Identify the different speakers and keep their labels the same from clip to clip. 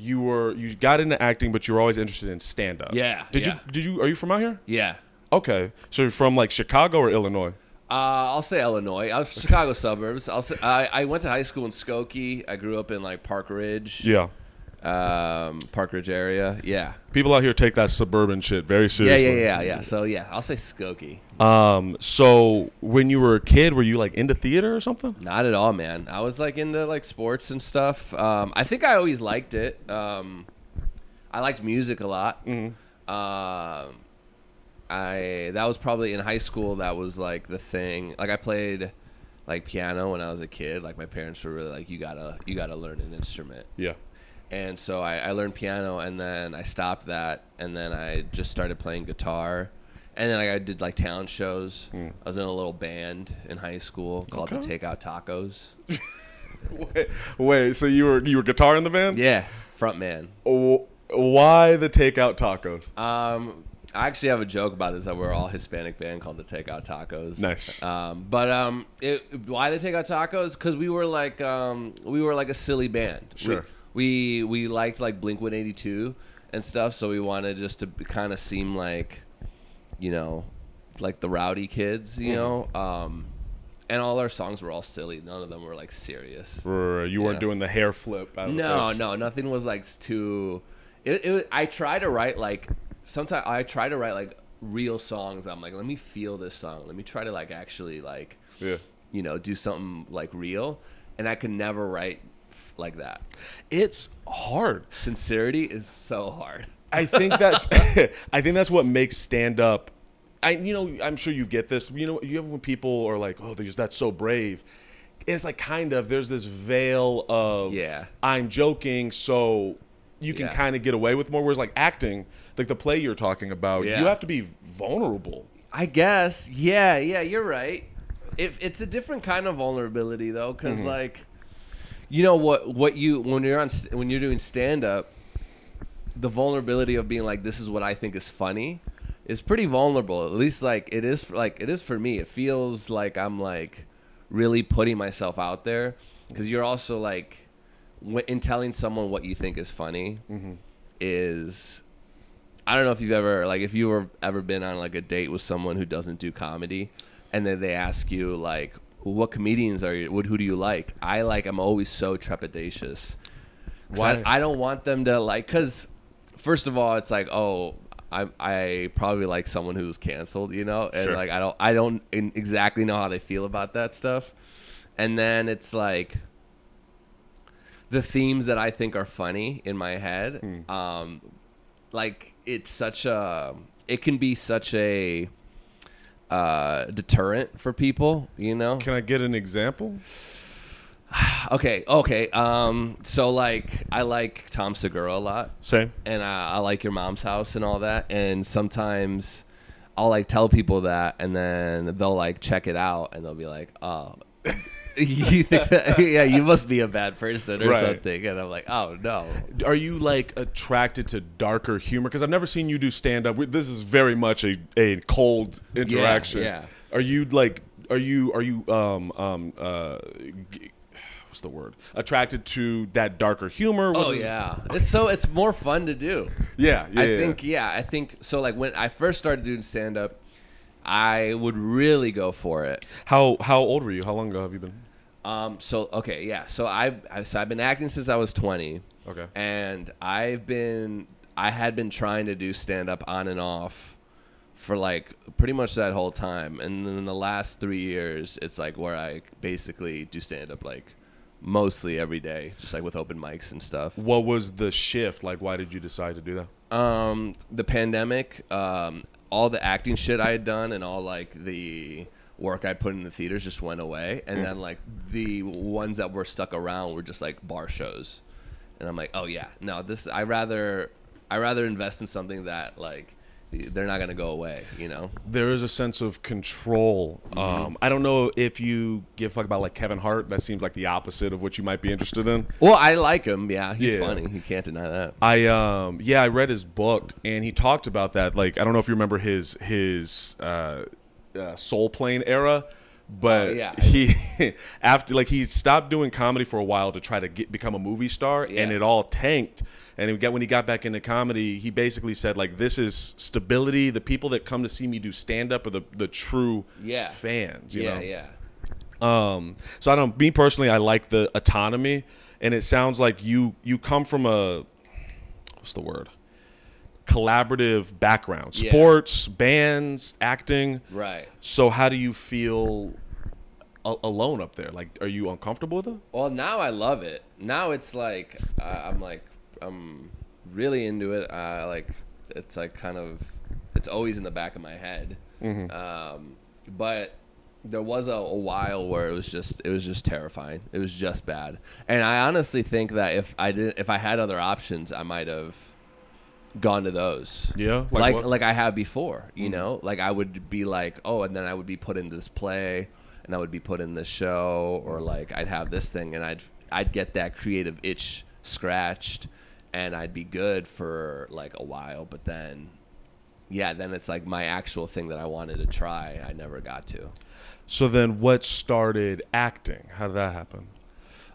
Speaker 1: you got into acting, but you were always interested in stand up.
Speaker 2: Yeah.
Speaker 1: Are you from out here?
Speaker 2: Yeah.
Speaker 1: Okay, so you're from like Chicago or Illinois?
Speaker 2: I'll say Illinois. I was Chicago suburbs. I went to high school in Skokie. I grew up in like Park Ridge.
Speaker 1: Yeah.
Speaker 2: Park Ridge area. Yeah.
Speaker 1: People out here take that suburban shit very seriously.
Speaker 2: Yeah. So yeah, I'll say Skokie.
Speaker 1: So when you were a kid, were you like into theater or something?
Speaker 2: Not at all, man. I was like into like sports and stuff. I think I always liked it. I liked music a lot.
Speaker 1: Mm-hmm.
Speaker 2: That was probably in high school. That was like the thing. Like I played like piano when I was a kid. Like my parents were really like, you gotta learn an instrument.
Speaker 1: Yeah.
Speaker 2: And so I learned piano, and then I stopped that, and then I just started playing guitar, and then I did like talent shows. I was in a little band in high school called the Takeout Tacos.
Speaker 1: Wait, so you were guitar in the band?
Speaker 2: Yeah, front man.
Speaker 1: Why the Takeout Tacos?
Speaker 2: I actually have a joke about this, that we're all Hispanic band called the Takeout Tacos.
Speaker 1: Nice.
Speaker 2: Why the Takeout Tacos? Because we were like a silly band.
Speaker 1: Sure.
Speaker 2: We liked like Blink-182 and stuff, so we wanted just to kind of seem like, like the rowdy kids, you know. And all our songs were all silly. None of them were like serious.
Speaker 1: You weren't doing the hair flip out of the face.
Speaker 2: No, nothing was like too. I try to write like. Sometimes I try to write like real songs. I'm like, let me feel this song. Let me try to like actually like, do something like real. And I can never write like that.
Speaker 1: It's hard.
Speaker 2: Sincerity is so hard.
Speaker 1: I think that's what makes stand up. I'm sure you get this. You have when people are like, oh, that's so brave. It's like there's this veil of I'm joking, so you can kind of get away with more. Whereas like acting, like the play you're talking about, you have to be vulnerable.
Speaker 2: I guess. Yeah, you're right. It's a different kind of vulnerability though, because like, when you're doing stand up, the vulnerability of being like, this is what I think is funny, is pretty vulnerable. At least like it is for me. It feels like I'm like really putting myself out there, because you're also like, in telling someone what you think is funny is, I don't know if you've ever been on like a date with someone who doesn't do comedy, and then they ask you like, what comedians are you? Who do you like? I'm always so trepidatious. Why? I don't want them to like, because first of all, it's like, oh, I probably like someone who's canceled, and
Speaker 1: sure.
Speaker 2: like I don't exactly know how they feel about that stuff, and then it's like, the themes that I think are funny in my head, like it can be such a deterrent for people, Can
Speaker 1: I get an example?
Speaker 2: Okay. So like, I like Tom Segura a lot.
Speaker 1: Same.
Speaker 2: And I like Your Mom's House and all that. And sometimes I'll like tell people that, and then they'll like check it out, and they'll be like, oh. You think that, you must be a bad person or something, and I'm like, oh no.
Speaker 1: Are you like attracted to darker humor? Because I've never seen you do stand up. This is very much a cold interaction.
Speaker 2: Yeah.
Speaker 1: Are you what's the word? Attracted to that darker humor?
Speaker 2: It's more fun to do. I think so. Like when I first started doing stand up, I would really go for it.
Speaker 1: How old were you? How long ago have you been?
Speaker 2: So I've been acting since I was 20.
Speaker 1: Okay.
Speaker 2: And I had been trying to do stand up on and off for like pretty much that whole time. And then in the last 3 years, it's like where I basically do stand up like mostly every day, just like with open mics and stuff.
Speaker 1: What was the shift? Like, why did you decide to do that?
Speaker 2: The pandemic, all the acting shit I had done and all like the work I put in the theaters just went away, and then like the ones that were stuck around were just like bar shows, and I'm like, oh yeah, no, I rather invest in something that like they're not gonna go away,
Speaker 1: There is a sense of control. I don't know if you give a fuck about like Kevin Hart. That seems like the opposite of what you might be interested in.
Speaker 2: Well, I like him. Yeah, he's funny. You can't deny that.
Speaker 1: I read his book, and he talked about that. Like, I don't know if you remember his Soul Plane era, But
Speaker 2: yeah.
Speaker 1: he after like he stopped doing comedy for a while to try to become a movie star,
Speaker 2: Yeah.
Speaker 1: and it all tanked. And when he got back into comedy, he basically said like, "This is stability. The people that come to see me do stand up are the true fans." You know?
Speaker 2: Yeah.
Speaker 1: So I don't. Me personally, I like the autonomy, and it sounds like you come from a what's the word? Collaborative background, sports, bands, acting.
Speaker 2: Right.
Speaker 1: So how do you feel alone up there? Like, are you uncomfortable with it?
Speaker 2: Well, now I love it. Now it's like I'm really into it. It's like kind of it's always in the back of my head. But there was a while where it was just terrifying. It was just bad. And I honestly think that if I had other options, I might have gone to those.
Speaker 1: Yeah.
Speaker 2: Like I have before, you know? Like I would be like, oh, and then I would be put in this play and I would be put in this show, or like I'd have this thing and I'd get that creative itch scratched and I'd be good for like a while, but then then it's like my actual thing that I wanted to try, I never got to.
Speaker 1: So then what started acting? How did that happen?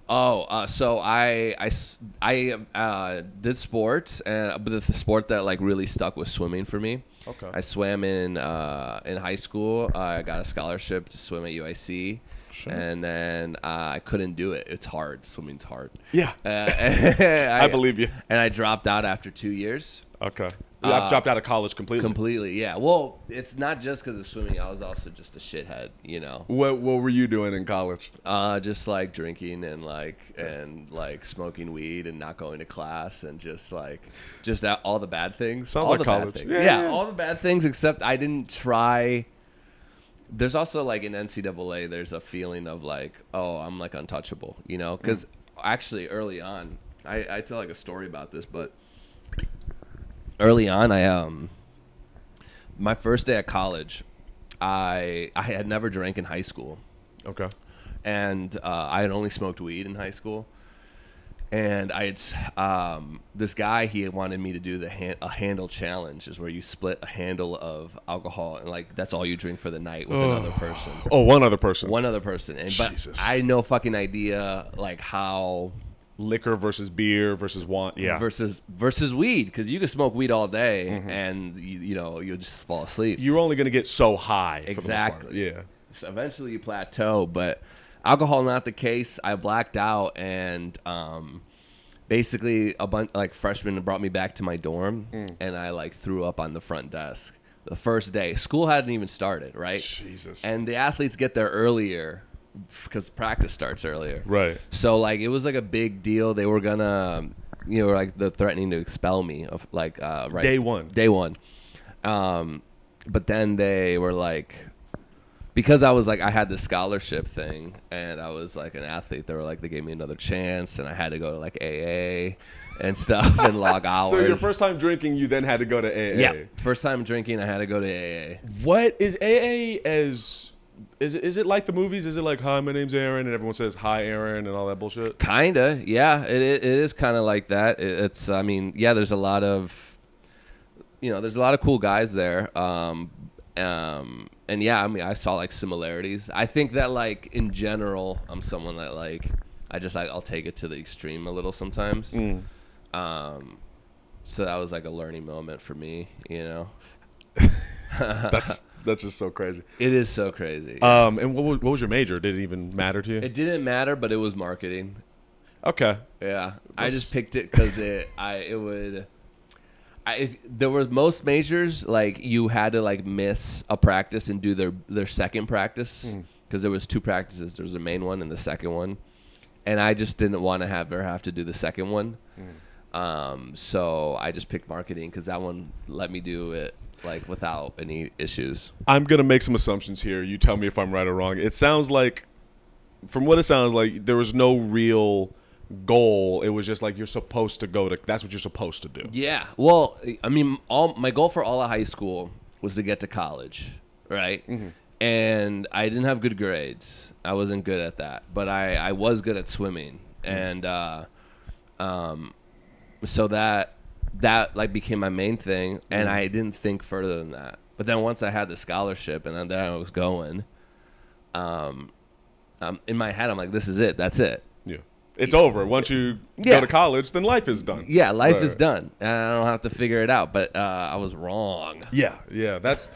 Speaker 2: So I did sports, but the sport that like really stuck was swimming for me.
Speaker 1: Okay.
Speaker 2: I swam in high school. I got a scholarship to swim at UIC. Sure. And then I couldn't do it. It's hard. Swimming's hard.
Speaker 1: Yeah. I believe you.
Speaker 2: And I dropped out after 2 years.
Speaker 1: Okay. I dropped out of college completely.
Speaker 2: Completely, yeah. Well, it's not just because of swimming. I was also just a shithead, you know.
Speaker 1: What were you doing in college?
Speaker 2: Just like drinking and smoking weed and not going to class and just all the bad things.
Speaker 1: Sounds
Speaker 2: all
Speaker 1: like
Speaker 2: the
Speaker 1: college.
Speaker 2: Bad things. Yeah, all the bad things, except I didn't try. There's also like in NCAA, there's a feeling of like, oh, I'm like untouchable, you know? Because actually early on, I tell like a story about this, but early on, my first day at college, I had never drank in high school.
Speaker 1: Okay.
Speaker 2: And I had only smoked weed in high school. And I had this guy, he wanted me to do a handle challenge, is where you split a handle of alcohol and like that's all you drink for the night with another person.
Speaker 1: Oh, one other person.
Speaker 2: One other person. And but I had no fucking idea like how
Speaker 1: liquor versus beer versus wine,
Speaker 2: versus weed, because you can smoke weed all day and you'll just fall asleep.
Speaker 1: You're only gonna get so high.
Speaker 2: Exactly.
Speaker 1: For the most part. Yeah.
Speaker 2: So eventually you plateau, but alcohol not the case. I blacked out, and basically a bunch like freshmen brought me back to my dorm, and I like threw up on the front desk the first day. School hadn't even started, right?
Speaker 1: Jesus.
Speaker 2: And the athletes get there earlier because practice starts earlier.
Speaker 1: Right.
Speaker 2: So like it was like a big deal. They were gonna, like they're threatening to expel me of like right
Speaker 1: Day one.
Speaker 2: But then they were like, because I was like, I had this scholarship thing and I was like an athlete, they gave me another chance, and I had to go to like AA and stuff and log hours.
Speaker 1: So your first time drinking, you then had to go to AA.
Speaker 2: Yeah. First time drinking, I had to go to AA.
Speaker 1: What is AA as? Is it like the movies? Is it like, hi, my name's Aaron, and everyone says, hi, Aaron, and all that bullshit?
Speaker 2: Kinda, yeah. It is kind of like that. It's, I mean, yeah, there's a lot of cool guys there. And yeah, I mean, I saw like similarities. I think that like in general, I'm someone that like, I'll take it to the extreme a little sometimes. So that was like a learning moment for me, you know?
Speaker 1: That's just so crazy.
Speaker 2: It is so crazy.
Speaker 1: And what was your major? Did it even matter to you?
Speaker 2: It didn't matter, but it was marketing.
Speaker 1: Okay.
Speaker 2: Yeah. I just picked it because if there were most majors, like you had to like miss a practice and do their second practice, because there was two practices. There was the main one and the second one, and I just didn't want to have to do the second one. So I just picked marketing because that one let me do it like without any issues.
Speaker 1: I'm gonna make some assumptions here. You tell me if I'm right or wrong. It sounds like, from what it sounds like, there was no real goal. It was just like you're supposed to go to. That's what you're supposed to do.
Speaker 2: Yeah. Well, I mean, my goal for all of high school was to get to college, right? And I didn't have good grades. I wasn't good at that, but I was good at swimming, and so that like became my main thing, and I didn't think further than that. But then once I had the scholarship and then I was going, in my head, I'm like, this is it. That's it.
Speaker 1: Yeah. It's over. Once you go to college, then life is done.
Speaker 2: Yeah, life is done. And I don't have to figure it out. But I was wrong.
Speaker 1: Yeah. That's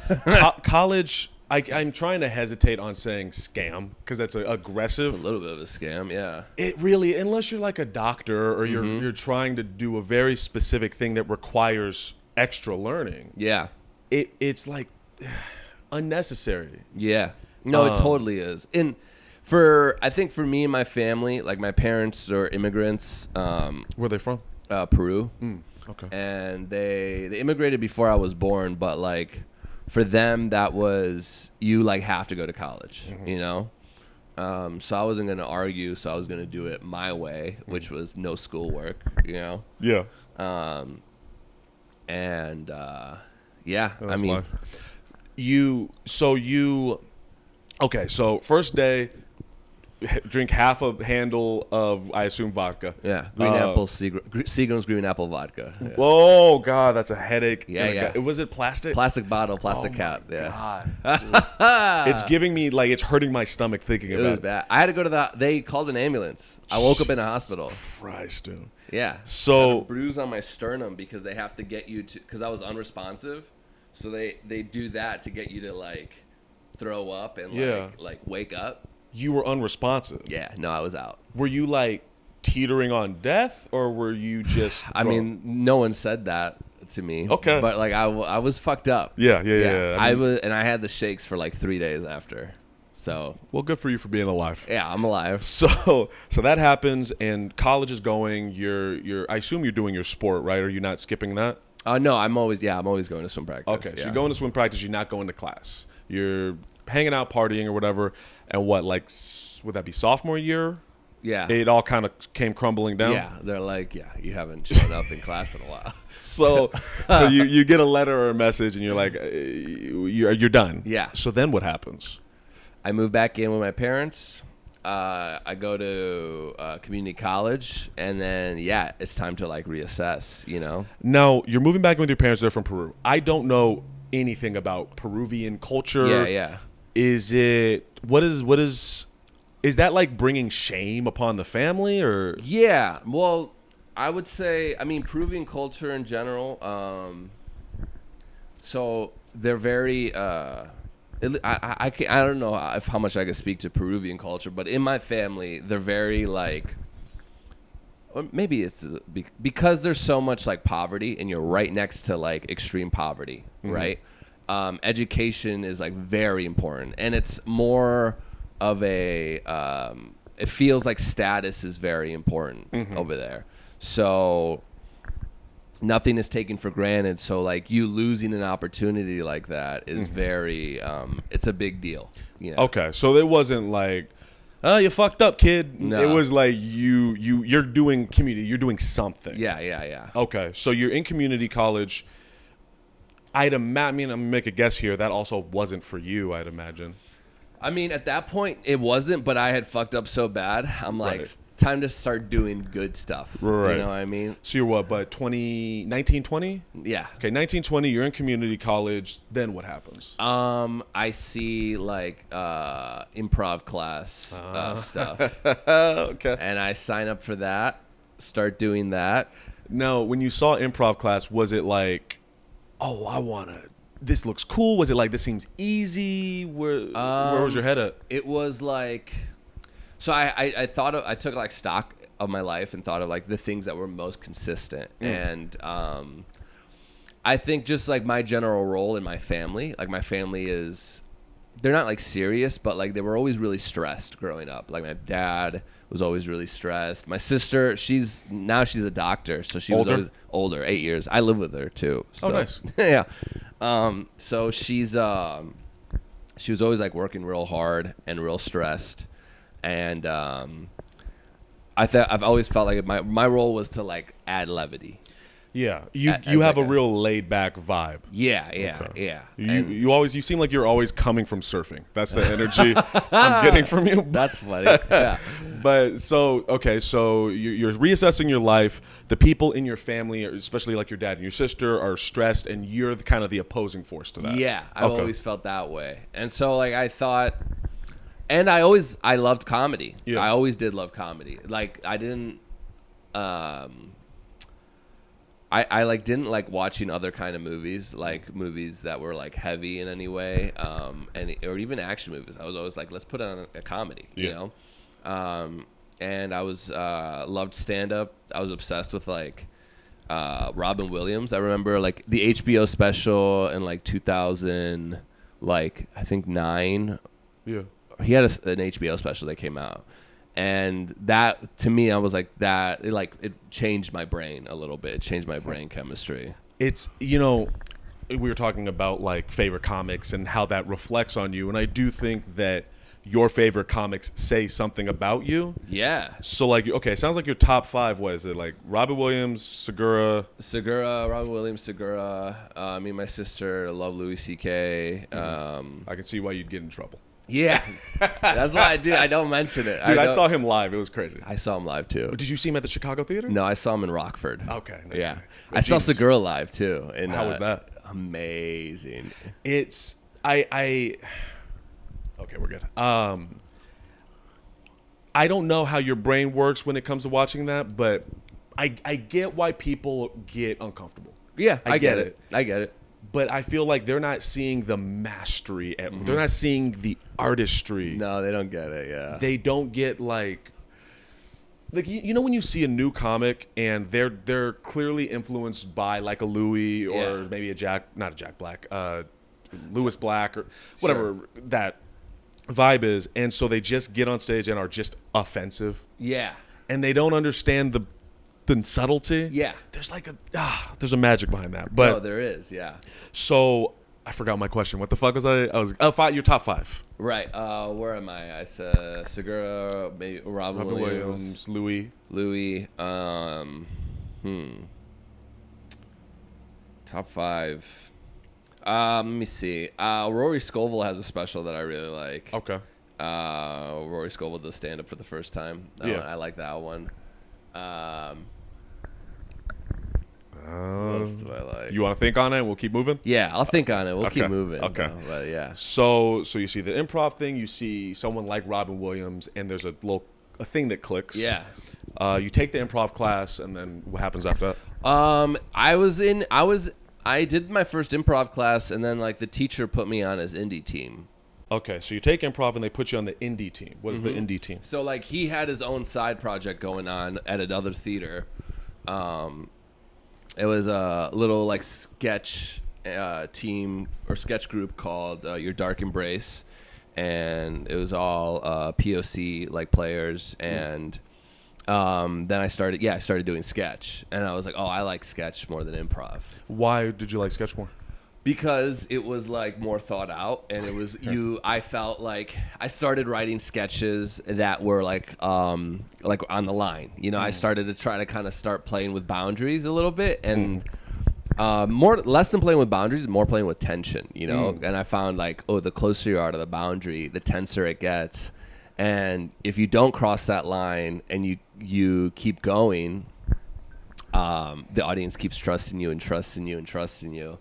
Speaker 1: college. I'm trying to hesitate on saying scam because that's aggressive.
Speaker 2: It's a little bit of a scam, yeah.
Speaker 1: It really, unless you're like a doctor or you're trying to do a very specific thing that requires extra learning.
Speaker 2: Yeah.
Speaker 1: It's like unnecessary.
Speaker 2: Yeah. No, it totally is. And I think for me and my family, like my parents are immigrants.
Speaker 1: Where are they from?
Speaker 2: Peru.
Speaker 1: Okay.
Speaker 2: And they immigrated before I was born, but like for them that was, you like have to go to college, you know? So I wasn't going to argue, so I was going to do it my way, which was no schoolwork, you know?
Speaker 1: Yeah.
Speaker 2: Yeah,
Speaker 1: That's
Speaker 2: I mean,
Speaker 1: life. Okay, so first day, drink half a handle of, I assume, vodka.
Speaker 2: yeah, Seagram's green apple vodka. Yeah.
Speaker 1: Oh God, that's a headache.
Speaker 2: Yeah.
Speaker 1: Was it plastic?
Speaker 2: Plastic bottle, plastic cap.
Speaker 1: God,
Speaker 2: Yeah.
Speaker 1: it's giving me like it's hurting my stomach thinking
Speaker 2: It
Speaker 1: about
Speaker 2: was bad. I had to go to they called an ambulance. I woke up in a hospital.
Speaker 1: Christ, dude.
Speaker 2: Yeah.
Speaker 1: So
Speaker 2: I had a bruise on my sternum because they have to get you to, because I was unresponsive. So they do that to get you to like throw up and like wake up.
Speaker 1: You were unresponsive.
Speaker 2: Yeah. No, I was out.
Speaker 1: Were you like teetering on death, or were you just?
Speaker 2: I mean, no one said that to me.
Speaker 1: Okay.
Speaker 2: But like I was fucked up.
Speaker 1: Yeah.
Speaker 2: I was, and I had the shakes for like 3 days after. So
Speaker 1: well, good for you for being alive.
Speaker 2: yeah, I'm alive.
Speaker 1: So that happens, and college is going. I assume you're doing your sport, right? Are you not skipping that?
Speaker 2: No, I'm always going to swim practice.
Speaker 1: Okay, so
Speaker 2: yeah.
Speaker 1: you're going to swim practice. You're not going to class. You're hanging out, partying, or whatever. And what, like, would that be sophomore year?
Speaker 2: Yeah.
Speaker 1: It all kind of came crumbling down.
Speaker 2: Yeah, they're like, yeah, you haven't shown up in class in a while.
Speaker 1: So you get a letter or a message, and you're like, you're done.
Speaker 2: Yeah.
Speaker 1: So then what happens?
Speaker 2: I move back in with my parents. I go to community college, and then it's time to like reassess. You know.
Speaker 1: Now you're moving back in with your parents. They're from Peru. I don't know anything about Peruvian culture.
Speaker 2: Yeah.
Speaker 1: Is that like bringing shame upon the family, or?
Speaker 2: Yeah. Well, I would say, I mean, Peruvian culture in general. So they're very. I don't know how much I can speak to Peruvian culture, but in my family, they're very like, or maybe it's because there's so much like poverty, and you're right next to like extreme poverty, right? Education is like very important, and it's more of a. It feels like status is very important over there, so. Nothing is taken for granted, so like you losing an opportunity like that is very it's a big deal, you know?
Speaker 1: Okay, so it wasn't like, oh, you fucked up, kid.
Speaker 2: No.
Speaker 1: It was like you're doing community, you're doing something.
Speaker 2: Yeah.
Speaker 1: Okay, so you're in community college. I'm gonna make a guess here, that also wasn't for you, I'd imagine.
Speaker 2: I mean, at that point it wasn't, but I had fucked up so bad, I'm like,
Speaker 1: Right.
Speaker 2: time to start doing good stuff.
Speaker 1: Right.
Speaker 2: You know what I mean?
Speaker 1: So you're what, but 19, 20?
Speaker 2: Yeah.
Speaker 1: Okay, 19, 20, you're in community college, then what happens?
Speaker 2: I see like improv class stuff.
Speaker 1: Okay.
Speaker 2: And I sign up for that, start doing that.
Speaker 1: Now, when you saw improv class, was it like, oh, this looks cool? Was it like, this seems easy? Where was your head at?
Speaker 2: It was like, so I took like stock of my life and thought of like the things that were most consistent. And I think just like my general role in my family, like my family they're not like serious, but like they were always really stressed growing up. Like my dad was always really stressed. My sister, she's a doctor, so she was always older, 8 years. I live with her too. So,
Speaker 1: Oh, nice.
Speaker 2: Yeah. So she was always like working real hard and real stressed. And I've always felt like my role was to like add levity.
Speaker 1: Yeah, you have a real laid back vibe.
Speaker 2: Yeah.
Speaker 1: You seem like you're always coming from surfing. That's the energy I'm getting from you.
Speaker 2: That's funny. Yeah.
Speaker 1: But so you're reassessing your life. The people in your family, especially like your dad and your sister, are stressed, and you're kind of the opposing force to that.
Speaker 2: Yeah, I've always felt that way. And so like I thought, And I loved comedy.
Speaker 1: Yeah.
Speaker 2: I always did love comedy. Like I didn't, I like didn't like watching other kind of movies, like movies that were like heavy in any way, or even action movies. I was always like, let's put on a comedy, you know. And I was loved stand up. I was obsessed with like Robin Williams. I remember like the HBO special in like 2000, like I think 9.
Speaker 1: Yeah.
Speaker 2: He had an HBO special that came out. And that, to me, I was like, that, it changed my brain a little bit. It changed my brain chemistry.
Speaker 1: It's, you know, we were talking about, like, favorite comics and how that reflects on you. And I do think that your favorite comics say something about you.
Speaker 2: Yeah.
Speaker 1: So, like, okay, it sounds like your top 5, what is it? Like, Robin Williams, Segura.
Speaker 2: Robin Williams, Segura. Me and my sister love Louis C.K.
Speaker 1: I can see why you'd get in trouble.
Speaker 2: Yeah. That's why I don't mention it.
Speaker 1: Dude, I saw him live. It was crazy.
Speaker 2: I saw him live, too.
Speaker 1: Did you see him at the Chicago Theater?
Speaker 2: No, I saw him in Rockford.
Speaker 1: Okay. No,
Speaker 2: Yeah.
Speaker 1: no.
Speaker 2: I saw Segura live, too. And,
Speaker 1: how was that?
Speaker 2: Amazing.
Speaker 1: It's... Okay, we're good. I don't know how your brain works when it comes to watching that, but I get why people get uncomfortable.
Speaker 2: Yeah, I get it. I get it.
Speaker 1: But I feel like they're not seeing the mastery. They're not seeing the artistry.
Speaker 2: No, they don't get it, yeah.
Speaker 1: They don't get like you know when you see a new comic and they're clearly influenced by like a Louis or maybe not a Jack Black, Louis Black or whatever that vibe is, and so they just get on stage and are just offensive.
Speaker 2: Yeah.
Speaker 1: And they don't understand the subtlety.
Speaker 2: Yeah.
Speaker 1: There's like there's a magic behind that. But
Speaker 2: no, there is, yeah.
Speaker 1: So I forgot my question. What the fuck was I was your top 5.
Speaker 2: Right. Where am I? I said Segura, maybe Robin Williams,
Speaker 1: Louis.
Speaker 2: Top 5. Let me see. Rory Scovel has a special that I really like.
Speaker 1: Okay.
Speaker 2: Rory Scovel does stand up for the first time. I like that one. What else do I like?
Speaker 1: You want to think on it and we'll keep moving?
Speaker 2: Yeah, I'll think on it. We'll keep moving.
Speaker 1: Okay.
Speaker 2: But yeah.
Speaker 1: So you see the improv thing, you see someone like Robin Williams, and there's a thing that clicks.
Speaker 2: Yeah.
Speaker 1: You take the improv class, and then what happens after that?
Speaker 2: I did my first improv class, and then like the teacher put me on his indie team.
Speaker 1: Okay, so you take improv and they put you on the indie team. What is the indie team?
Speaker 2: So like he had his own side project going on at another theater. It was a little like sketch team or sketch group called Your Dark Embrace, and it was all POC like players. And then I started doing sketch, and I was like, oh, I like sketch more than improv. Why did you like sketch more? Because it was like more thought out, and it was I felt like I started writing sketches that were like on the line. You know, I started to try to kind of start playing with boundaries a little bit, and less than playing with boundaries, more playing with tension. You know, and I found like, oh, the closer you are to the boundary, the tenser it gets, and if you don't cross that line and you keep going, the audience keeps trusting you and trusting you and trusting you.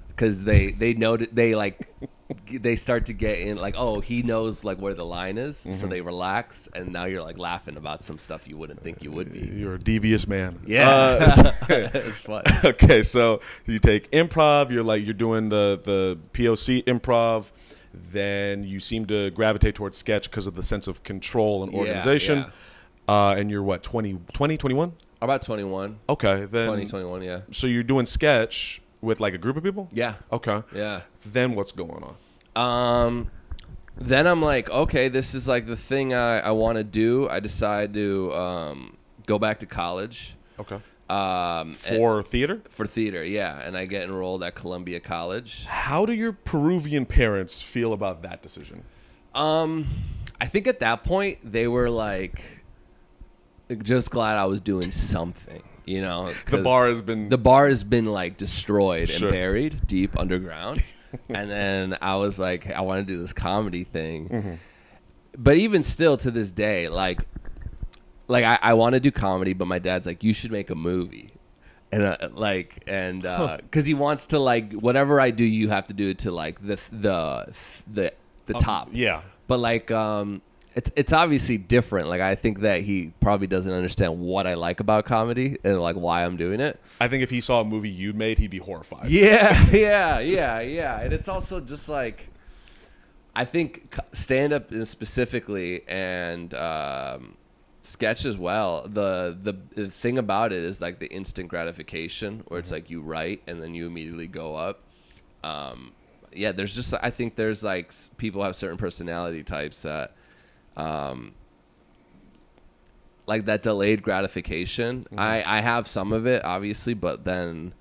Speaker 2: Because they know they start to get in like, oh, he knows like where the line is, so they relax, and now you're like laughing about some stuff you wouldn't think you would be. You're a devious man. Yeah, it's fun. Okay, so you take improv. You're doing the POC improv. Then you seem to gravitate towards sketch because of the sense of control and organization. Yeah. And you're what, 20, 21? About 21. Okay, then 21. Yeah. So you're doing sketch with like a group of people? Yeah. Okay. Yeah. Then what's going on? Then I'm like, okay, this is like the thing I want to do. I decide to go back to college. Okay. For theater? For theater, yeah. And I get enrolled at Columbia College. How do your Peruvian parents feel about that decision? I think at that point they were like just glad I was doing something. You know, the bar has been like destroyed and buried deep underground. And then I was like, I want to do this comedy thing. But even still to this day, like I want to do comedy, but my dad's like, you should make a movie. And because he wants to like, whatever I do, you have to do it to like the top. Yeah. But like, it's obviously different. Like, I think that he probably doesn't understand what I like about comedy and like why I'm doing it.
Speaker 1: I think if he saw a movie you made, he'd be horrified.
Speaker 2: Yeah. And it's also just like, I think stand-up specifically and sketch as well. The thing about it is like the instant gratification, where it's like you write and then you immediately go up. There's just, I think there's like people have certain personality types that, like that delayed gratification. I have some of it obviously, but then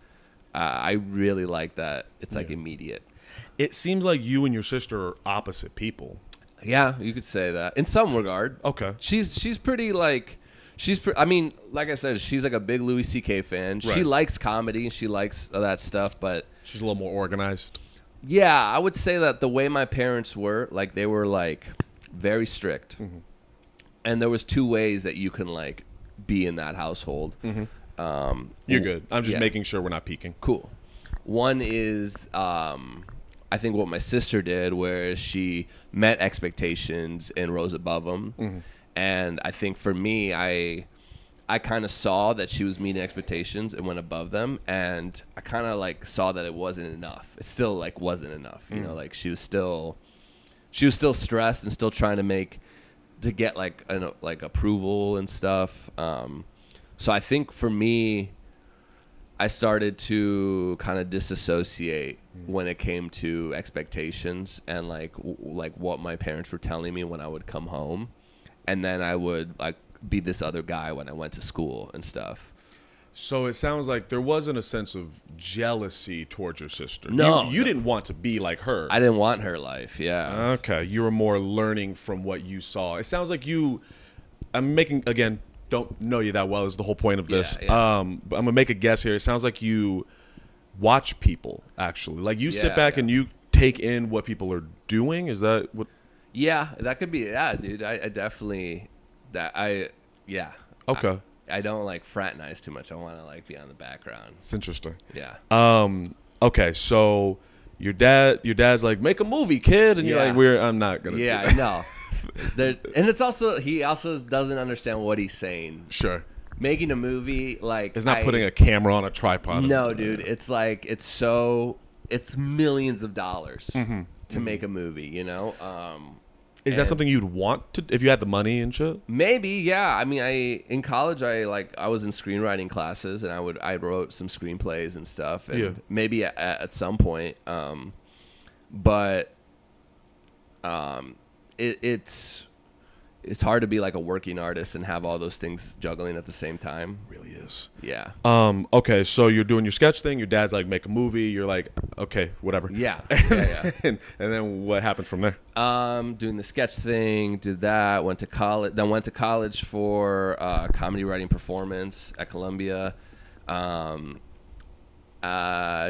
Speaker 2: I really like that it's like immediate.
Speaker 1: It seems like you and your sister are opposite people.
Speaker 2: Yeah, you could say that in some regard.
Speaker 1: Okay.
Speaker 2: She's pretty like, I mean, like I said, she's like a big Louis C.K. fan.
Speaker 1: Right.
Speaker 2: She likes comedy. She likes that stuff, but
Speaker 1: She's a little more organized.
Speaker 2: yeah, I would say that the way my parents were, like they were like very strict. And there was 2 ways that you can like be in that household.
Speaker 1: You're good. I'm just making sure we're not peeking.
Speaker 2: Cool. One is, I think what my sister did, where she met expectations and rose above them. And I think for me, I kind of saw that she was meeting expectations and went above them. And I kind of like saw that it wasn't enough. It still like wasn't enough. You know, like she was still stressed and still trying to get like, like approval and stuff. So I think for me, I started to kind of disassociate when it came to expectations and like what my parents were telling me when I would come home, and then I would like be this other guy when I went to school and stuff.
Speaker 1: So it sounds like there wasn't a sense of jealousy towards your sister.
Speaker 2: No,
Speaker 1: you didn't want to be like her.
Speaker 2: I didn't want her life. Yeah.
Speaker 1: Okay, you were more learning from what you saw. It sounds like you. I'm making again. Don't know you that well is the whole point of this. But I'm gonna make a guess here. It sounds like you watch people actually. Like you sit back and you take in what people are doing. Is that what?
Speaker 2: Yeah, that could be. Yeah, dude. I definitely yeah.
Speaker 1: Okay.
Speaker 2: I don't like fraternize too much. I want to like be on the background.
Speaker 1: It's interesting.
Speaker 2: Yeah.
Speaker 1: Okay, so your dad's like, make a movie, kid, and you're like, I'm not gonna.
Speaker 2: Yeah,
Speaker 1: do that.
Speaker 2: I know. And it's also, he also doesn't understand what he's saying.
Speaker 1: Sure.
Speaker 2: Making a movie, like,
Speaker 1: it's not putting a camera on a tripod.
Speaker 2: No, dude. It's like, it's millions of dollars to make a movie, you know?
Speaker 1: Is that something you'd want to, if you had the money and shit?
Speaker 2: Maybe, yeah. I mean, in college, I was in screenwriting classes, and I wrote some screenplays and stuff, and maybe at some point, but it's hard to be like a working artist and have all those things juggling at the same time.
Speaker 1: It really is.
Speaker 2: Yeah.
Speaker 1: Okay, so you're doing your sketch thing. Your dad's like, make a movie. You're like, okay, whatever.
Speaker 2: Yeah.
Speaker 1: and then what happened from there?
Speaker 2: Doing the sketch thing, did that. Went to college for comedy writing performance at Columbia.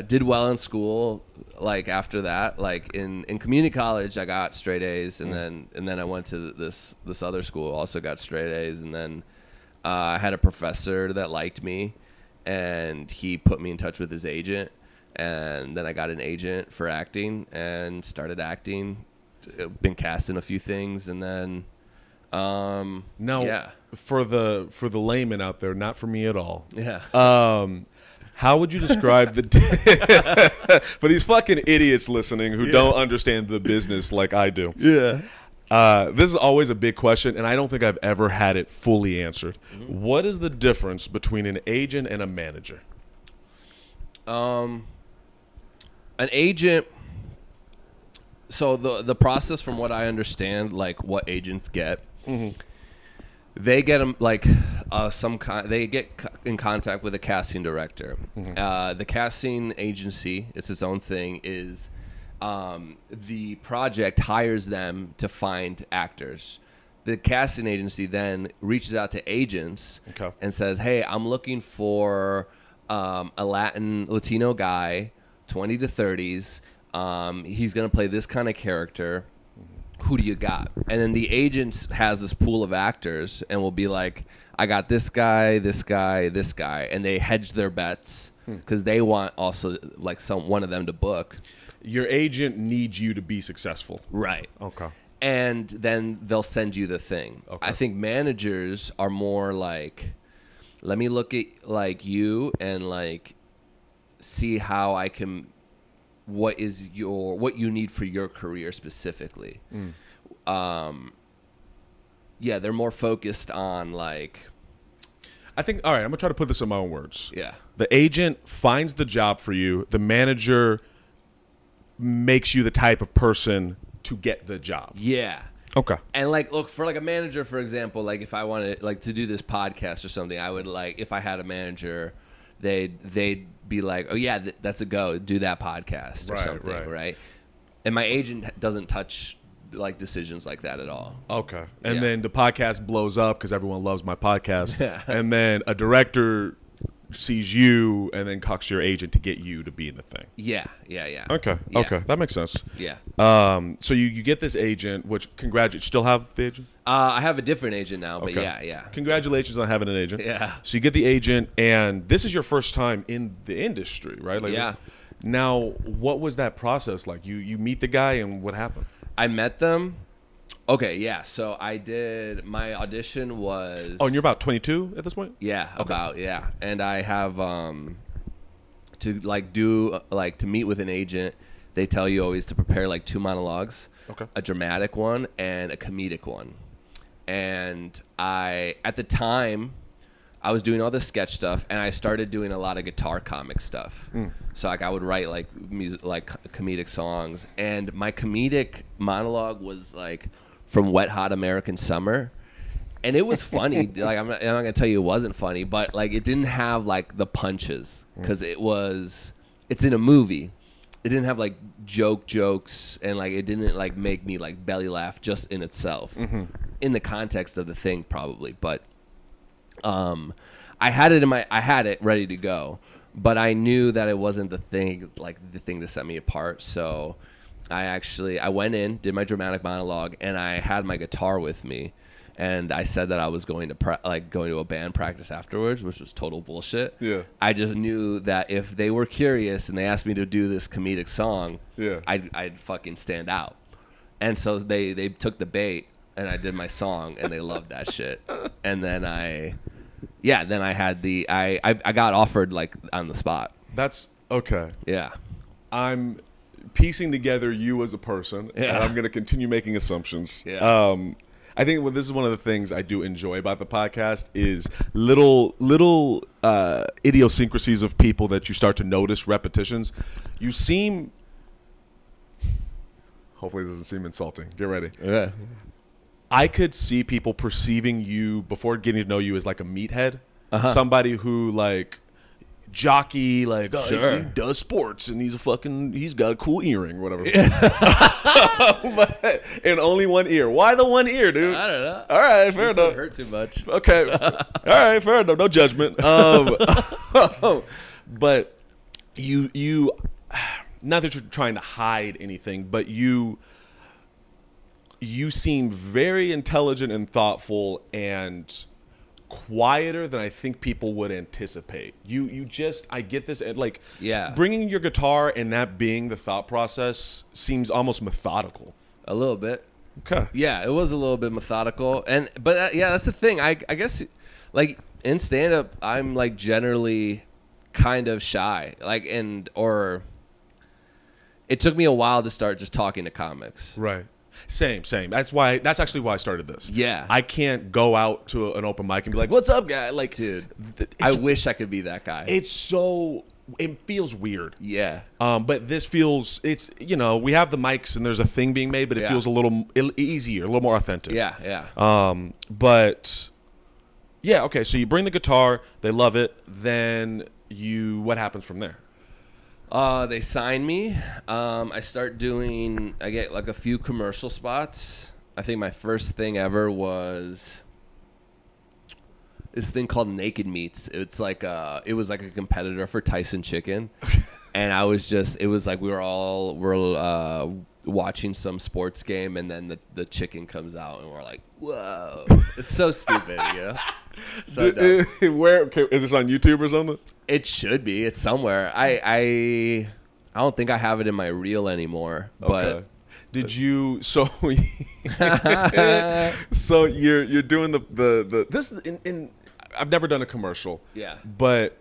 Speaker 2: Did well in school. Like after that, like in community college, I got straight A's, and then I went to this other school, also got straight A's, and then I had a professor that liked me, and he put me in touch with his agent, and then I got an agent for acting and started acting. Been cast in a few things, and then
Speaker 1: for the layman out there, not for me at all.
Speaker 2: Yeah.
Speaker 1: How would you describe for these fucking idiots listening who don't understand the business like I do?
Speaker 2: Yeah.
Speaker 1: This is always a big question, and I don't think I've ever had it fully answered. What is the difference between an agent and a manager?
Speaker 2: An agent. So the process, from what I understand, like what agents get. They get them like they get in contact with a casting director. The casting agency, it's its own thing, is the project hires them to find actors. The casting agency then reaches out to agents and says, hey, I'm looking for a Latino guy, 20 to 30s. He's going to play this kind of character. Who do you got? And then the agent has this pool of actors and will be like, I got this guy, this guy, this guy. And they hedge their bets because they want also like one of them to book.
Speaker 1: Your agent needs you to be successful.
Speaker 2: Right.
Speaker 1: Okay.
Speaker 2: and then they'll send you the thing.
Speaker 1: Okay.
Speaker 2: I think managers are more like, let me look at like you and like see how I can, what you need for your career specifically. Yeah, they're more focused on like,
Speaker 1: I think, all right, I'm going to try to put this in my own words.
Speaker 2: yeah.
Speaker 1: The agent finds the job for you. The manager makes you the type of person to get the job.
Speaker 2: Yeah.
Speaker 1: Okay.
Speaker 2: And like, look, for like a manager, for example, like if I wanted like to do this podcast or something, I would like, if I had a manager, they'd be like, oh yeah, that's a go, do that podcast or something, right? And my agent doesn't touch like decisions like that at all.
Speaker 1: Okay. And then the podcast blows up because everyone loves my podcast.
Speaker 2: Yeah.
Speaker 1: And then a director sees you and then cocks your agent to get you to be in the thing.
Speaker 2: Yeah.
Speaker 1: Okay.
Speaker 2: Yeah.
Speaker 1: Okay. That makes sense.
Speaker 2: Yeah.
Speaker 1: So you get this agent, which still have the agent?
Speaker 2: I have a different agent now, but
Speaker 1: Okay.
Speaker 2: yeah.
Speaker 1: Congratulations on having an agent.
Speaker 2: Yeah.
Speaker 1: So you get the agent, and this is your first time in the industry, right? Like,
Speaker 2: yeah.
Speaker 1: Now, what was that process like? You meet the guy, and what happened?
Speaker 2: I met them. Okay, yeah. So I did, my audition was...
Speaker 1: Oh, and you're about 22 at this point?
Speaker 2: Yeah, And I have to like do like to meet with an agent. They tell you always to prepare like 2 monologues, a dramatic one and a comedic one. And at the time, I was doing all this sketch stuff, and I started doing a lot of guitar comic stuff. So like I would write like music, like comedic songs, and my comedic monologue was like from Wet Hot American Summer. And it was funny. Like I'm not gonna tell you it wasn't funny, but like it didn't have like the punches because it's in a movie. It didn't have like jokes, and like it didn't like make me like belly laugh just in itself, in the context of the thing probably. But I had it ready to go, but I knew that it wasn't the thing to set me apart. So I went in, did my dramatic monologue, and I had my guitar with me. And I said that I was going to going to a band practice afterwards, which was total bullshit.
Speaker 1: Yeah.
Speaker 2: I just knew that if they were curious and they asked me to do this comedic song,
Speaker 1: yeah,
Speaker 2: I'd fucking stand out. And so they took the bait, and I did my song, and they loved that shit. And then I got offered like on the spot.
Speaker 1: That's okay.
Speaker 2: Yeah.
Speaker 1: I'm piecing together you as a person, and I'm going to continue making assumptions.
Speaker 2: Yeah.
Speaker 1: I think this is one of the things I do enjoy about the podcast is little idiosyncrasies of people that you start to notice, repetitions. You seem, hopefully this doesn't seem insulting. Get ready.
Speaker 2: Yeah.
Speaker 1: I could see people perceiving you before getting to know you as like a meathead, somebody who like jockey, like he does sports and he's got a cool earring, whatever. But in only one ear. Why the one ear, dude?
Speaker 2: I don't know.
Speaker 1: All right, fair enough.
Speaker 2: Doesn't hurt too much.
Speaker 1: Okay. All right, fair enough. No judgment. But you, not that you're trying to hide anything, but you seem very intelligent and thoughtful and quieter than I think people would anticipate. I get this, like, bringing your guitar and that being the thought process seems almost methodical.
Speaker 2: A little bit.
Speaker 1: Okay.
Speaker 2: Yeah, it was a little bit methodical, but that's the thing. I guess like in stand up, I'm like generally kind of shy, like, or it took me a while to start just talking to comics.
Speaker 1: Right. Same. That's actually why I started this.
Speaker 2: Yeah.
Speaker 1: I can't go out to an open mic and be like, "What's up, guy?" Like,
Speaker 2: dude, I wish I could be that guy.
Speaker 1: It feels weird.
Speaker 2: Yeah.
Speaker 1: But this feels, we have the mics and there's a thing being made, but it feels a little easier, a little more authentic.
Speaker 2: Yeah.
Speaker 1: But yeah, okay. So you bring the guitar, they love it. Then what happens from there?
Speaker 2: They sign me. I get like a few commercial spots. I think my first thing ever was this thing called Naked Meats. It's like it was like a competitor for Tyson Chicken. And it was like we're watching some sports game, and then the chicken comes out, and we're like, whoa. It's so stupid, you know? So
Speaker 1: where is this on YouTube or something?
Speaker 2: It should be. It's somewhere. I don't think I have it in my reel anymore. But
Speaker 1: Did you so so you're doing the this in I've never done a commercial.
Speaker 2: Yeah.
Speaker 1: But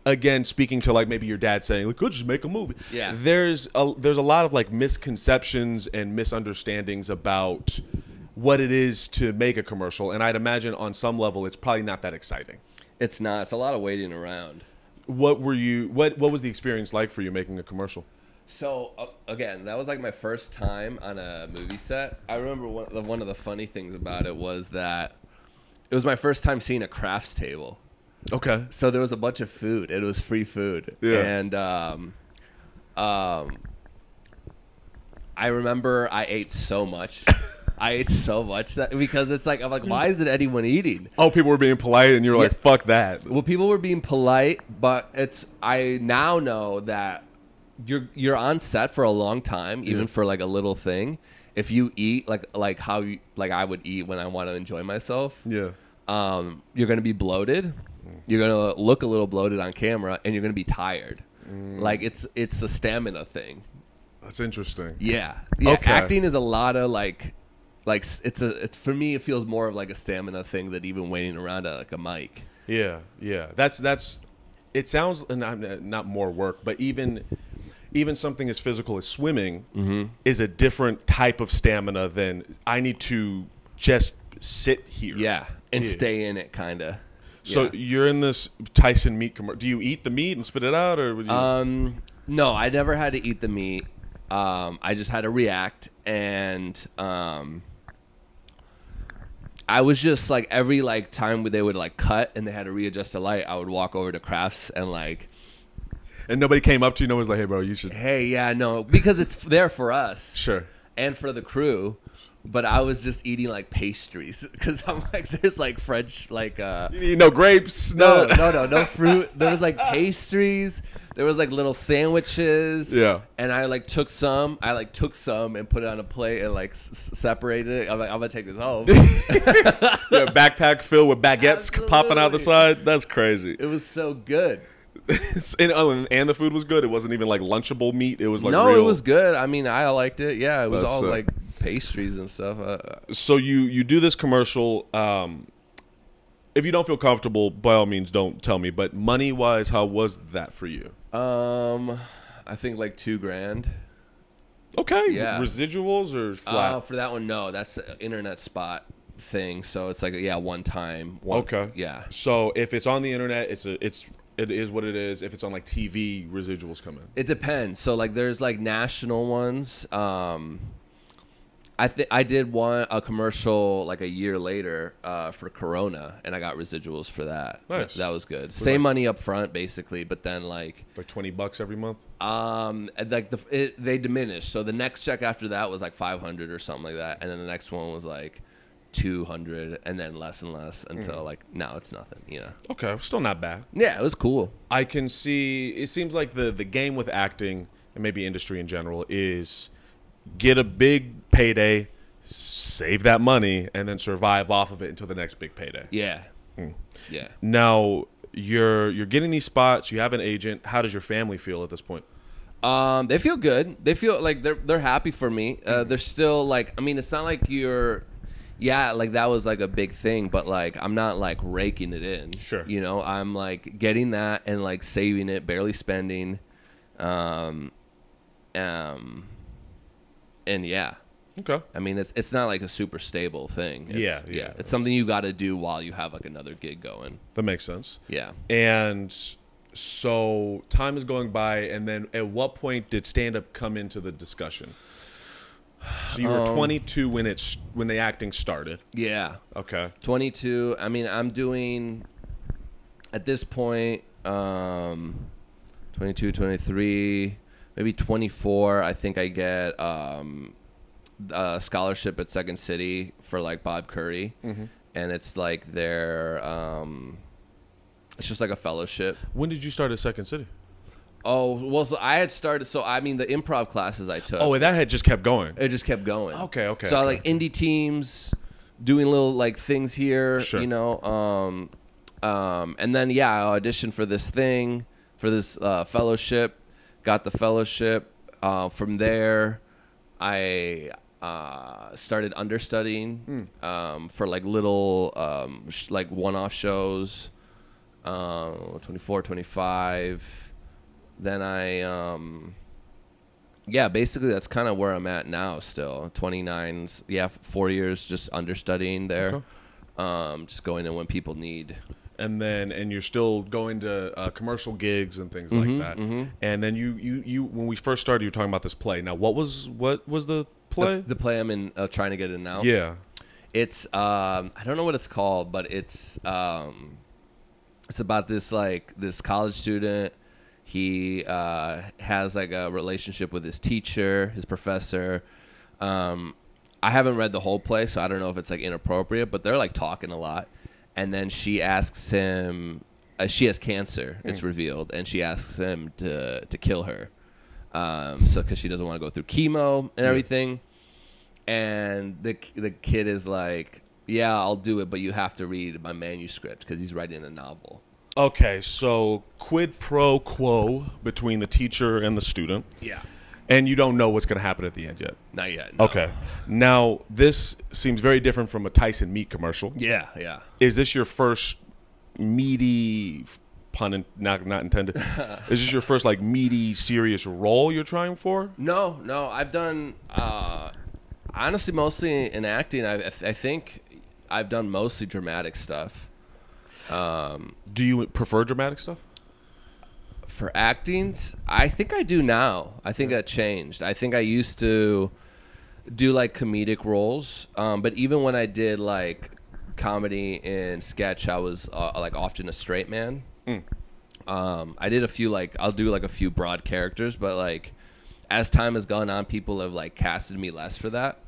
Speaker 1: again, speaking to like maybe your dad saying, "Look, could just make a movie."
Speaker 2: Yeah.
Speaker 1: There's a lot of like misconceptions and misunderstandings about what it is to make a commercial, and I'd imagine on some level it's probably not that exciting.
Speaker 2: It's not. It's a lot of waiting around.
Speaker 1: What was the experience like for you making a commercial?
Speaker 2: So again, that was like my first time on a movie set. I remember one of the funny things about it was that it was my first time seeing a crafts table.
Speaker 1: Okay.
Speaker 2: So there was a bunch of food. It was free food.
Speaker 1: Yeah.
Speaker 2: And I remember I ate so much. I ate so much that because it's like I'm like, why isn't anyone eating?
Speaker 1: Oh, people were being polite, and you were like, "Fuck that."
Speaker 2: Well, people were being polite, but I now know that you're on set for a long time, even for like a little thing. If you eat like how I would eat when I want to enjoy myself,
Speaker 1: Yeah.
Speaker 2: you're gonna be bloated. You're gonna look a little bloated on camera, and you're gonna be tired. Like it's a stamina thing.
Speaker 1: That's interesting.
Speaker 2: Yeah.
Speaker 1: Okay.
Speaker 2: Acting is a lot of like for me it feels more of like a stamina thing than even waiting around at like a mic.
Speaker 1: Yeah. That's it sounds not more work, but even something as physical as swimming is a different type of stamina than I need to just sit here.
Speaker 2: Yeah, and stay in it kind of.
Speaker 1: So you're in this Tyson meat commercial. Do you eat the meat and spit it out, or would you?
Speaker 2: No, I never had to eat the meat. I just had to react, and I was just like every like time they would like cut and they had to readjust the light, I would walk over to crafts and like.
Speaker 1: And nobody came up to you. No one's like, "Hey, bro, you should."
Speaker 2: Hey, yeah, no, because it's there for us.
Speaker 1: Sure.
Speaker 2: And for the crew. But I was just eating like pastries because I'm like, there's like French, like
Speaker 1: You need no grapes.
Speaker 2: no fruit. There was like pastries. There was like little sandwiches.
Speaker 1: Yeah.
Speaker 2: And I took some and put it on a plate and like separated it. I'm like, I'm gonna take this home.
Speaker 1: Yeah, backpack filled with baguettes
Speaker 2: Absolutely.
Speaker 1: popping out the side. That's crazy.
Speaker 2: It was so good.
Speaker 1: and the food was good. It wasn't even like lunchable meat. It was like
Speaker 2: No,
Speaker 1: real.
Speaker 2: it was good. I mean, I liked it. Yeah, it was
Speaker 1: That's
Speaker 2: all
Speaker 1: sick.
Speaker 2: like pastries and stuff.
Speaker 1: So you do this commercial. If you don't feel comfortable, by all means, don't tell me. But money wise, how was that for you?
Speaker 2: I think like $2,000.
Speaker 1: Okay.
Speaker 2: Yeah.
Speaker 1: Residuals or flat?
Speaker 2: For that one, no. That's an internet spot thing. So it's like one time.
Speaker 1: Okay.
Speaker 2: Yeah.
Speaker 1: So if it's on the internet, it is what it is. If it's on like TV, residuals come in.
Speaker 2: It depends. So like there's like national ones. I did a commercial like a year later for Corona, and I got residuals for that.
Speaker 1: Nice.
Speaker 2: That was good. Same money up front, basically, but then like
Speaker 1: $20 every month.
Speaker 2: like they diminished. So the next check after that was like 500 or something like that, and then the next one was like 200, and then less and less until like now it's nothing.
Speaker 1: Okay, still not bad.
Speaker 2: Yeah, it was cool.
Speaker 1: I can see. It seems like the game with acting and maybe industry in general is get a big payday, save that money, and then survive off of it until the next big payday.
Speaker 2: Yeah. Yeah.
Speaker 1: Now you're getting these spots. You have an agent. How does your family feel at this point?
Speaker 2: They feel good. They feel like they're happy for me. They're still like, I mean, it's not like like that was like a big thing, but like I'm not like raking it in.
Speaker 1: Sure.
Speaker 2: I'm like getting that and like saving it, barely spending. And yeah.
Speaker 1: Okay.
Speaker 2: I mean, it's not like a super stable thing.
Speaker 1: Yeah.
Speaker 2: It's something you got to do while you have like another gig going.
Speaker 1: That makes sense.
Speaker 2: Yeah.
Speaker 1: And so time is going by, and then at what point did stand-up come into the discussion? So you were 22 when the acting started.
Speaker 2: Yeah.
Speaker 1: Okay.
Speaker 2: 22. I mean, I'm doing at this point 22, 23, maybe 24. I think I get a scholarship at Second City for like Bob Curry, and it's like their it's just like a fellowship.
Speaker 1: When did you start at Second City?
Speaker 2: Oh, well, so I had started. So I mean, the improv classes I took.
Speaker 1: Oh, that had just kept going.
Speaker 2: It just kept going.
Speaker 1: Okay.
Speaker 2: So I like indie teams, doing little like things here,
Speaker 1: Sure.
Speaker 2: and then I auditioned for this thing, for this fellowship, got the fellowship. From there, I started understudying for like little like one-off shows, 24, 25. Then I yeah, basically that's kind of where I'm at now still. 29's, yeah, 4 years just understudying there. Okay. Just going in when people need.
Speaker 1: And you're still going to commercial gigs and things like that. And then you when we first started, you were talking about this play. Now, what was the play?
Speaker 2: The play I'm in, trying to get in now.
Speaker 1: Yeah,
Speaker 2: it's I don't know what it's called, but it's about this college student. He has like a relationship with his teacher, his professor. I haven't read the whole play, so I don't know if it's like inappropriate, but they're like talking a lot. And then she asks him, she has cancer, it's revealed, and she asks him to kill her. So because she doesn't want to go through chemo and everything. And the kid is like, yeah, I'll do it, but you have to read my manuscript because he's writing a novel.
Speaker 1: Okay, so quid pro quo between the teacher and the student.
Speaker 2: Yeah.
Speaker 1: And you don't know what's going to happen at the end yet.
Speaker 2: Not yet. No.
Speaker 1: Okay. Now, this seems very different from a Tyson meat commercial.
Speaker 2: Yeah, yeah.
Speaker 1: Is this your first meaty, not intended, is this your first like meaty, serious role you're trying for?
Speaker 2: No. I've done, honestly, mostly in acting. I think I've done mostly dramatic stuff.
Speaker 1: Do you prefer dramatic stuff?
Speaker 2: For acting, I think I do now. I think that changed. I think I used to do like comedic roles, but even when I did like comedy and sketch, I was like often a straight man. I did a few like I'll do like a few broad characters, but like as time has gone on, people have like casted me less for that,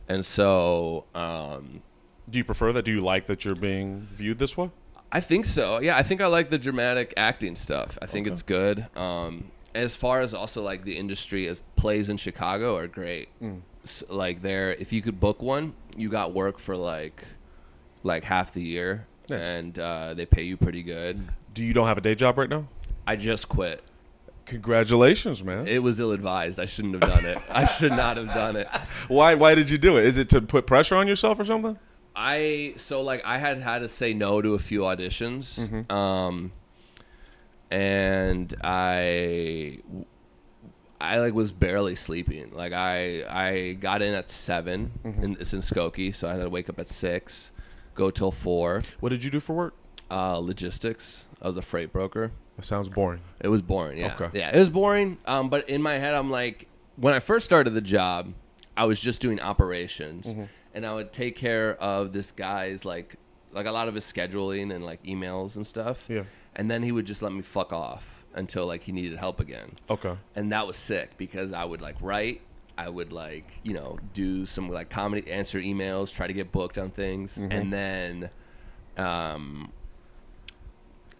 Speaker 2: and so.
Speaker 1: Do you prefer that? Do you like that you're being viewed this way?
Speaker 2: I think so. Yeah, I think I like the dramatic acting stuff. I think it's good. As far as also like the industry, as plays in Chicago are great. So, like there, if you could book one, you got work for like half the year, nice. And they pay you pretty good.
Speaker 1: You don't have a day job right now?
Speaker 2: I just quit.
Speaker 1: Congratulations, man.
Speaker 2: It was ill-advised. I shouldn't have done it. I should not have done it.
Speaker 1: Why did you do it? Is it to put pressure on yourself or something?
Speaker 2: I had to say no to a few auditions, and I like was barely sleeping. Like I got in at 7, and it's in Skokie, so I had to wake up at 6, go till 4.
Speaker 1: What did you do for work?
Speaker 2: Logistics. I was a freight broker.
Speaker 1: That sounds boring.
Speaker 2: It was boring. Yeah.
Speaker 1: Okay.
Speaker 2: Yeah, it was boring. But in my head, I'm like, when I first started the job, I was just doing operations. And I would take care of this guy's like a lot of his scheduling and like emails and stuff. Yeah. And then he would just let me fuck off until like he needed help again. Okay. And that was sick because I would like write, I would like, do some like comedy, answer emails, try to get booked on things, and then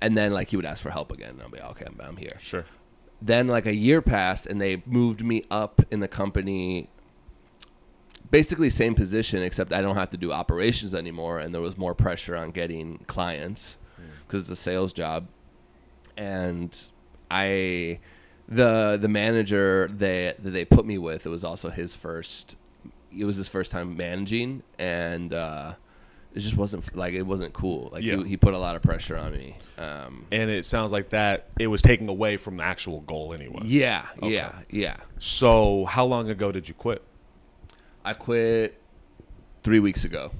Speaker 2: like he would ask for help again, and I'll be like, okay, I'm here. Sure. Then like a year passed, and they moved me up in the company. Basically same position, except I don't have to do operations anymore, and there was more pressure on getting clients because it's a sales job. And the manager that they put me with, it was also his first time managing, and it just wasn't like, it wasn't cool. Like he put a lot of pressure on me.
Speaker 1: And it sounds like that it was taking away from the actual goal anyway.
Speaker 2: Yeah.
Speaker 1: So how long ago did you quit?
Speaker 2: I quit 3 weeks ago.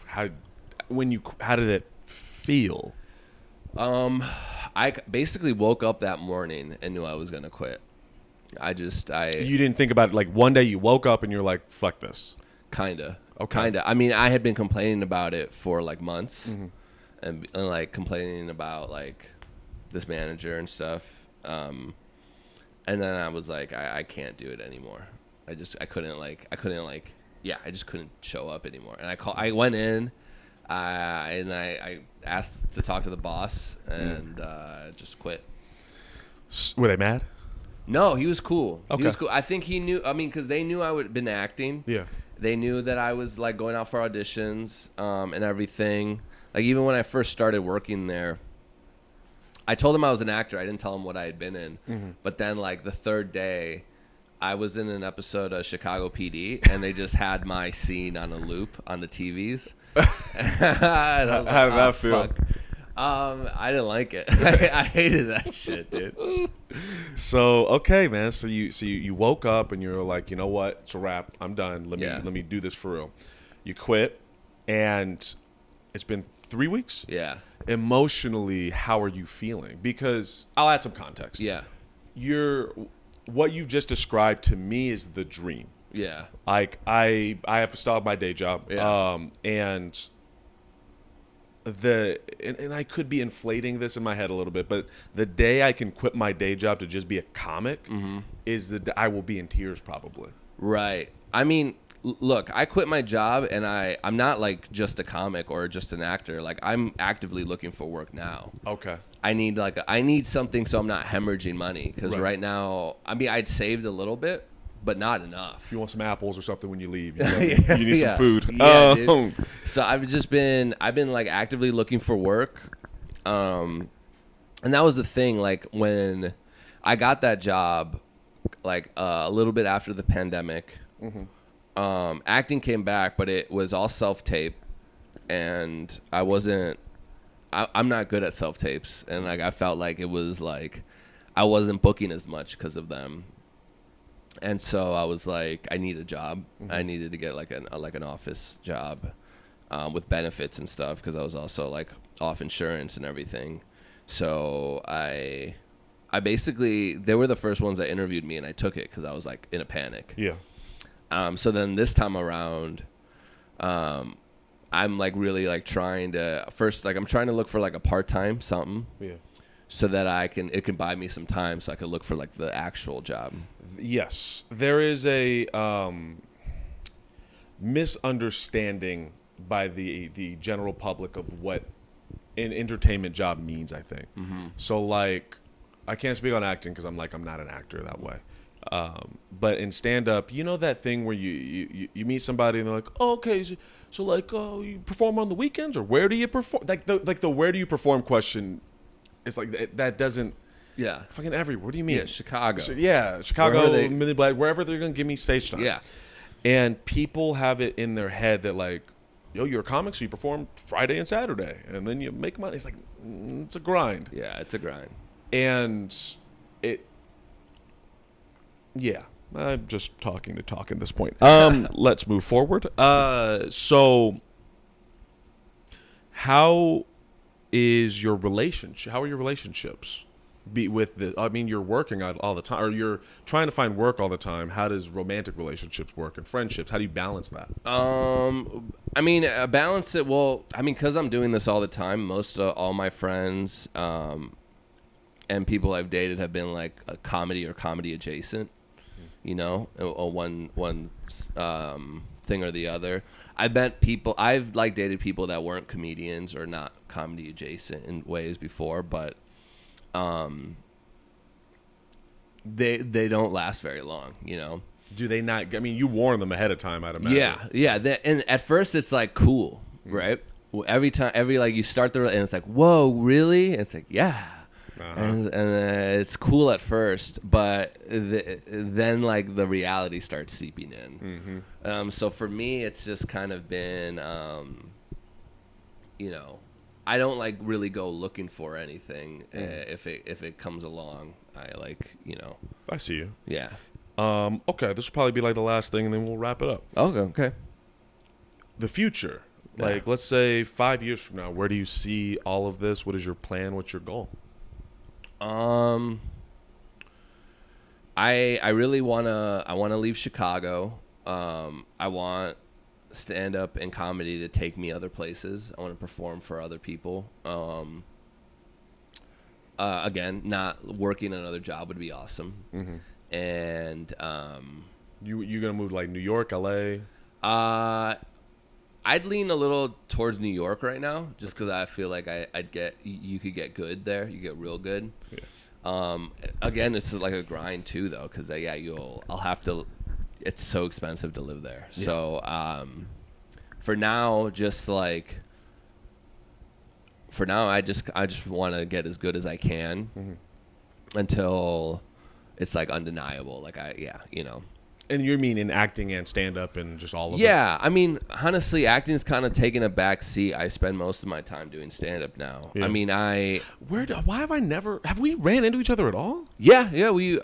Speaker 1: How did it feel?
Speaker 2: I basically woke up that morning and knew I was gonna quit. You
Speaker 1: didn't think about it, like one day you woke up and you're like, fuck this.
Speaker 2: Kinda. I mean, I had been complaining about it for like months, and like complaining about like this manager and stuff. And then I was like, I can't do it anymore. I just couldn't show up anymore. And I went in, and I asked to talk to the boss, and just quit.
Speaker 1: Were they mad?
Speaker 2: No, he was cool.
Speaker 1: Okay.
Speaker 2: He was cool. I think he knew. I mean, because they knew I would been acting. Yeah. They knew that I was like going out for auditions, and everything. Like even when I first started working there, I told them I was an actor. I didn't tell them what I had been in. But then like the third day, I was in an episode of Chicago PD, and they just had my scene on a loop on the TVs. And I was like,
Speaker 1: how did that feel?
Speaker 2: Fuck. I didn't like it. I hated that shit, dude.
Speaker 1: So okay, man. So you woke up and you're like, you know what? It's a wrap. I'm done. Let me do this for real. You quit, and it's been 3 weeks.
Speaker 2: Yeah.
Speaker 1: Emotionally, how are you feeling? Because I'll add some context.
Speaker 2: Yeah.
Speaker 1: What you've just described to me is the dream.
Speaker 2: Yeah.
Speaker 1: Like I have to stop my day job.
Speaker 2: Yeah.
Speaker 1: And I could be inflating this in my head a little bit, but the day I can quit my day job to just be a comic is I will be in tears probably.
Speaker 2: Right. I mean, look, I quit my job, and I'm not like just a comic or just an actor. Like, I'm actively looking for work now.
Speaker 1: Okay.
Speaker 2: I need something so I'm not hemorrhaging money, because right now, I mean, I'd saved a little bit, but not enough.
Speaker 1: If you want some apples or something when you leave, you need some food.
Speaker 2: Yeah, dude. So I've been like actively looking for work, and that was the thing. Like, when I got that job, like a little bit after the pandemic, acting came back, but it was all self-tape, and I'm not good at self-tapes, and like I felt like it was like I wasn't booking as much because of them. And so I was like, I need a job. I needed to get like an office job with benefits and stuff, because I was also like off insurance and everything. So I basically, they were the first ones that interviewed me, and I took it because I was like in a panic.
Speaker 1: Yeah.
Speaker 2: So then this time around, I'm like really like trying to I'm trying to look for like a part-time something. Yeah. So that it can buy me some time so I can look for like the actual job.
Speaker 1: Yes. There is a misunderstanding by the general public of what an entertainment job means, I think. So like, I can't speak on acting because I'm not an actor that way. But in stand-up, you know that thing where you meet somebody and they're like, oh, okay, so like, oh, you perform on the weekends, or where do you perform? Like the where do you perform question is like that doesn't. Yeah. Fucking everywhere. What do you mean?
Speaker 2: Yeah, Chicago.
Speaker 1: Chicago, wherever they're gonna give me stage time.
Speaker 2: Yeah.
Speaker 1: And people have it in their head that like, yo, you're a comic, so you perform Friday and Saturday, and then you make money. It's like, it's a grind.
Speaker 2: Yeah, it's a grind.
Speaker 1: And yeah, I'm just talking to talk at this point. Let's move forward. So how is your relationship? How are your relationships? I mean, you're working out all the time, or you're trying to find work all the time. How does romantic relationships work, and friendships? How do you balance that?
Speaker 2: I mean, balance it. Well, I mean, because I'm doing this all the time, most of all my friends and people I've dated have been like a comedy or comedy adjacent. You know, one thing or the other. I've like dated people that weren't comedians or not comedy adjacent in ways before, but they don't last very long, you know.
Speaker 1: Do they not? I mean, you warn them ahead of time, I'd imagine.
Speaker 2: Yeah. And at first it's like cool, right? Every like you start and it's like, whoa, really? And it's like, yeah. And it's cool at first, but then like the reality starts seeping in. So for me, it's just kind of been, you know, I don't like really go looking for anything. If it comes along, I like, you know.
Speaker 1: I see you.
Speaker 2: Yeah.
Speaker 1: Okay, this will probably be like the last thing, and then we'll wrap it up.
Speaker 2: Okay. The
Speaker 1: future, like let's say 5 years from now, where do you see all of this? What is your plan? What's your goal?
Speaker 2: I really wanna leave Chicago. I want stand up and comedy to take me other places. I want to perform for other people. Again, not working another job would be awesome. And
Speaker 1: you gonna move like New York, LA?
Speaker 2: I'd lean a little towards New York right now, just because I feel like you could get good there. You get real good. Yeah. Again, it's like a grind too, though, because I'll have to. It's so expensive to live there. Yeah. So for now, I just want to get as good as I can until it's like undeniable. Like you know.
Speaker 1: And you mean in acting and stand up and just all of it?
Speaker 2: Yeah, I mean, honestly, acting's kind of taken a back seat. I spend most of my time doing stand up now.
Speaker 1: Yeah.
Speaker 2: I mean,
Speaker 1: why have we ran into each other at all?
Speaker 2: Yeah,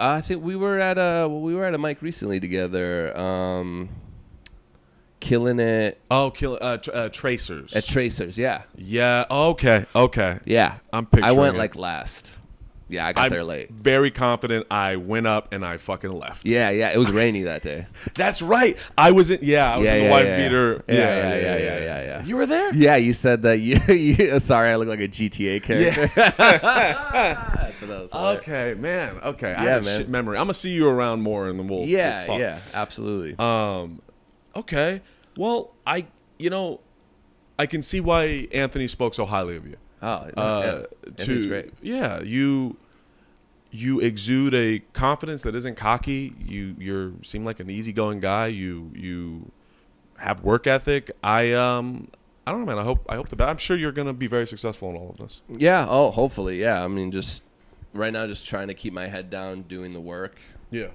Speaker 2: I think we were at a mic recently together. Killing it.
Speaker 1: Oh, Tracers.
Speaker 2: At Tracers, yeah.
Speaker 1: Yeah. Okay.
Speaker 2: Yeah.
Speaker 1: I'm picturing.
Speaker 2: I went
Speaker 1: it.
Speaker 2: like last. Yeah, I got there late.
Speaker 1: Very confident. I went up and I fucking left.
Speaker 2: Yeah. It was rainy that day.
Speaker 1: That's right. I was in the wife beater.
Speaker 2: Yeah.
Speaker 1: You were there?
Speaker 2: Yeah, you said that you sorry, I look like a GTA character. Yeah.
Speaker 1: Okay, man. Okay. I
Speaker 2: Yeah,
Speaker 1: have a
Speaker 2: man.
Speaker 1: shit memory. I'm gonna see you around more and then we'll talk.
Speaker 2: Yeah, absolutely.
Speaker 1: Okay. Well, I can see why Anthony spoke so highly of you.
Speaker 2: Oh, yeah. Anthony's great.
Speaker 1: Yeah, you exude a confidence that isn't cocky. You seem like an easygoing guy. You have work ethic. I don't know, man. I hope the best. I'm sure you're gonna be very successful in all of this.
Speaker 2: Yeah. Oh, hopefully. Yeah. I mean, just right now, just trying to keep my head down, doing the work.
Speaker 1: Yeah.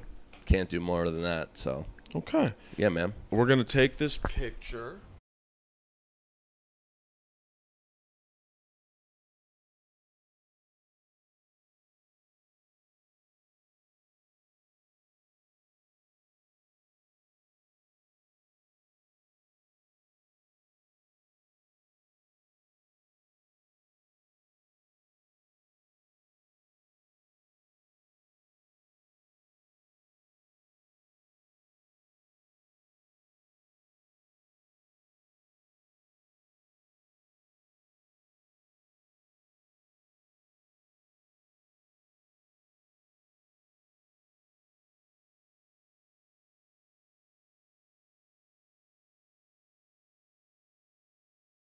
Speaker 2: Can't do more than that. So.
Speaker 1: Okay.
Speaker 2: Yeah, man.
Speaker 1: We're gonna take this picture.